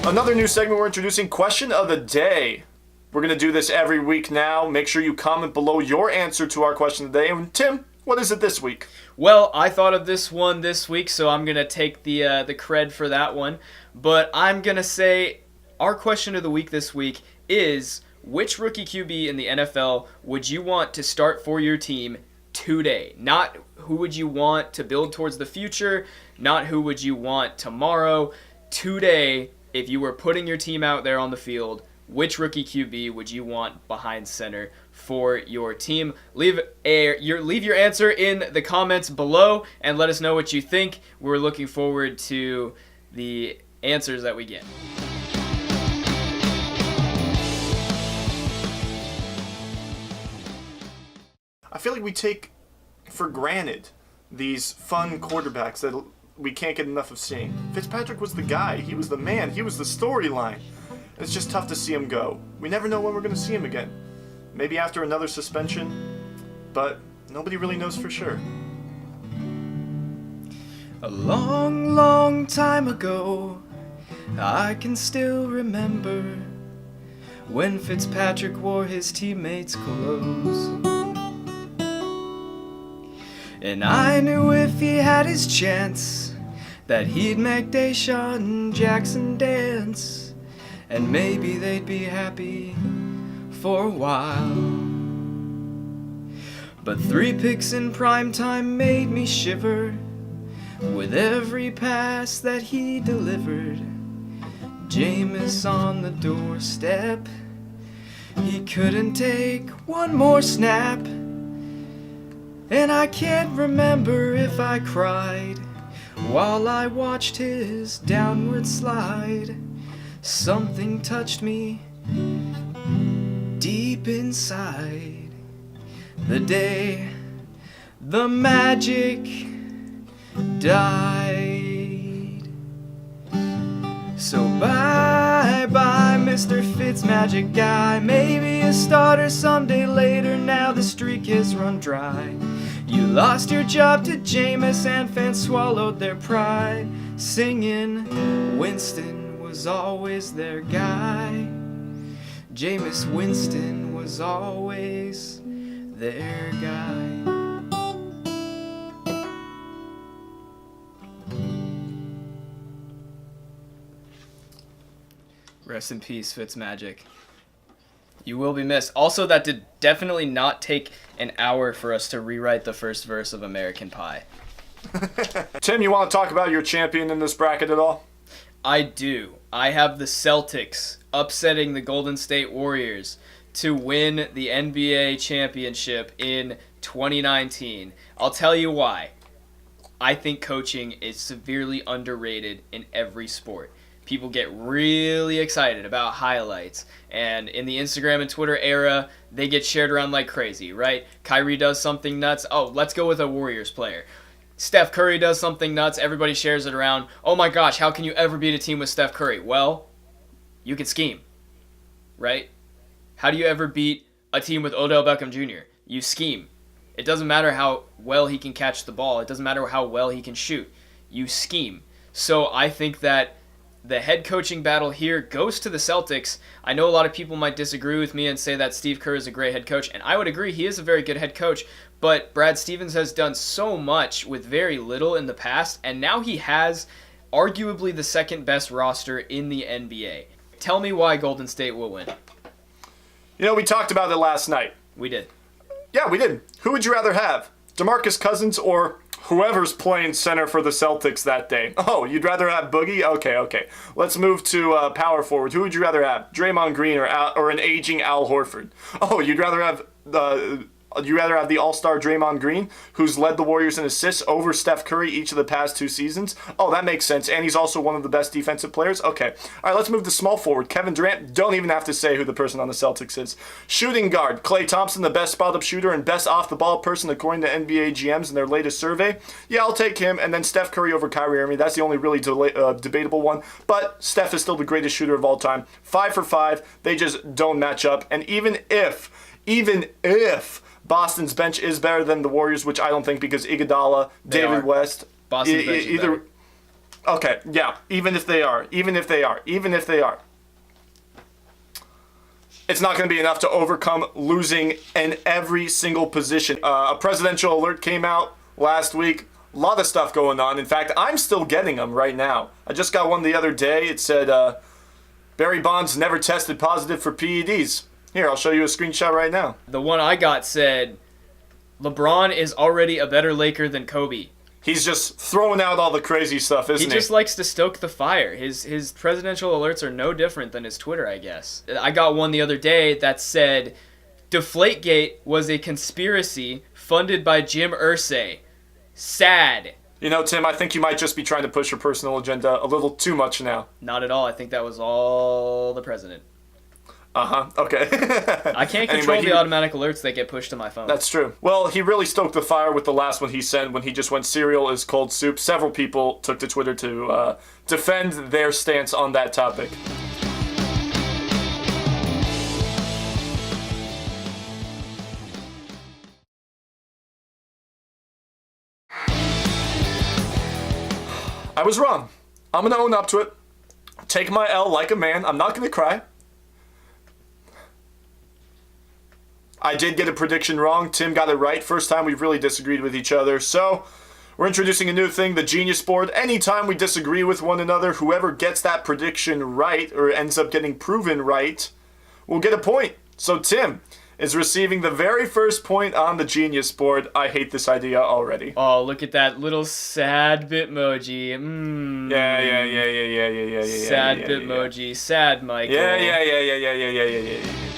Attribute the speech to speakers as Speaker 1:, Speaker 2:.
Speaker 1: Another new segment we're introducing, Question of the Day. We're going to do this every week now. Make sure you comment below your answer to our question of the day. And Tim, what is it this week?
Speaker 2: Well, I thought of this one this week, so I'm going to take the cred for that one. But I'm going to say our question of the week this week is, which rookie QB in the NFL would you want to start for your team today? Not who would you want to build towards the future, not who would you want tomorrow. Today, if you were putting your team out there on the field, which rookie QB would you want behind center for your team? Leave your answer in the comments below and let us know what you think. We're looking forward to the answers that we get.
Speaker 1: I feel like we take for granted these fun quarterbacks that we can't get enough of seeing. Fitzpatrick was the guy. He was the man. He was the storyline. It's just tough to see him go. We never know when we're going to see him again. Maybe after another suspension, but nobody really knows for sure.
Speaker 2: A long, long time ago, I can still remember when Fitzpatrick wore his teammates' clothes. And I knew if he had his chance that he'd make Deshaun Jackson dance, and maybe they'd be happy for a while. But 3 picks in primetime made me shiver with every pass that he delivered. Jameis on the doorstep, he couldn't take one more snap. And I can't remember if I cried while I watched his downward slide. Something touched me deep inside the day the magic died. So bye-bye, Mr. Fitzmagic guy. Maybe a starter someday later, now the streak has run dry. You lost your job to Jameis and fans swallowed their pride, singing Winston was always their guy. Jameis Winston was always their guy. Rest in peace, Fitzmagic. You will be missed. Also, that did definitely not take an hour for us to rewrite the first verse of American Pie.
Speaker 1: Tim, you want to talk about your champion in this bracket at all?
Speaker 2: I do. I have the Celtics upsetting the Golden State Warriors to win the NBA championship in 2019. I'll tell you why. I think coaching is severely underrated in every sport. People get really excited about highlights, and in the Instagram and Twitter era, they get shared around like crazy, right? Kyrie does something nuts. Oh, let's go with a Warriors player. Steph Curry does something nuts. Everybody shares it around. Oh my gosh, how can you ever beat a team with Steph Curry? Well, you can scheme, right? How do you ever beat a team with Odell Beckham Jr.? You scheme. It doesn't matter how well he can catch the ball. It doesn't matter how well he can shoot. You scheme. So I think that the head coaching battle here goes to the Celtics. I know a lot of people might disagree with me and say that Steve Kerr is a great head coach, and I would agree he is a very good head coach, but Brad Stevens has done so much with very little in the past, and now he has arguably the second best roster in the NBA. Tell me why Golden State will win.
Speaker 1: You know, we talked about it last night.
Speaker 2: We did.
Speaker 1: Yeah, we did. Who would you rather have? DeMarcus Cousins or whoever's playing center for the Celtics that day? Oh, you'd rather have Boogie? Okay. Let's move to power forward. Who would you rather have? Draymond Green or an aging Al Horford? Oh, you'd rather have the all-star Draymond Green, who's led the Warriors in assists over Steph Curry each of the past 2 seasons? Oh, that makes sense. And he's also one of the best defensive players? Okay. All right, let's move to small forward. Kevin Durant, don't even have to say who the person on the Celtics is. Shooting guard, Klay Thompson, the best spot-up shooter and best off-the-ball person according to NBA GMs in their latest survey. Yeah, I'll take him. And then Steph Curry over Kyrie Irving. That's the only really debatable one. But Steph is still the greatest shooter of all time. 5 for 5. They just don't match up. And even if Boston's bench is better than the Warriors, which I don't think, because Iguodala, David West,
Speaker 2: Boston's bench is better.
Speaker 1: Okay, yeah, even if they are. It's not going to be enough to overcome losing in every single position. A presidential alert came out last week. A lot of stuff going on. In fact, I'm still getting them right now. I just got one the other day. It said, Barry Bonds never tested positive for PEDs. Here, I'll show you a screenshot right now.
Speaker 2: The one I got said, LeBron is already a better Laker than Kobe.
Speaker 1: He's just throwing out all the crazy stuff, isn't he?
Speaker 2: He just likes to stoke the fire. His presidential alerts are no different than his Twitter, I guess. I got one the other day that said, Deflategate was a conspiracy funded by Jim Irsay. Sad.
Speaker 1: You know, Tim, I think you might just be trying to push your personal agenda a little too much now.
Speaker 2: Not at all. I think that was all the president.
Speaker 1: Uh-huh, okay.
Speaker 2: I can't control the automatic alerts that get pushed to my phone.
Speaker 1: That's true. Well, he really stoked the fire with the last one he sent when he just went cereal is cold soup. Several people took to Twitter to defend their stance on that topic. I was wrong. I'm going to own up to it. Take my L like a man. I'm not going to cry. I did get a prediction wrong. Tim got it right. First time we've really disagreed with each other. So, we're introducing a new thing, the Genius Board. Anytime we disagree with one another, whoever gets that prediction right, or ends up getting proven right, will get a point. So, Tim is receiving the very first point on the Genius Board. I hate this idea already.
Speaker 2: Oh, look at that little sad Bitmoji.
Speaker 1: Yeah.
Speaker 2: Sad Bitmoji. Sad Michael.
Speaker 1: Yeah.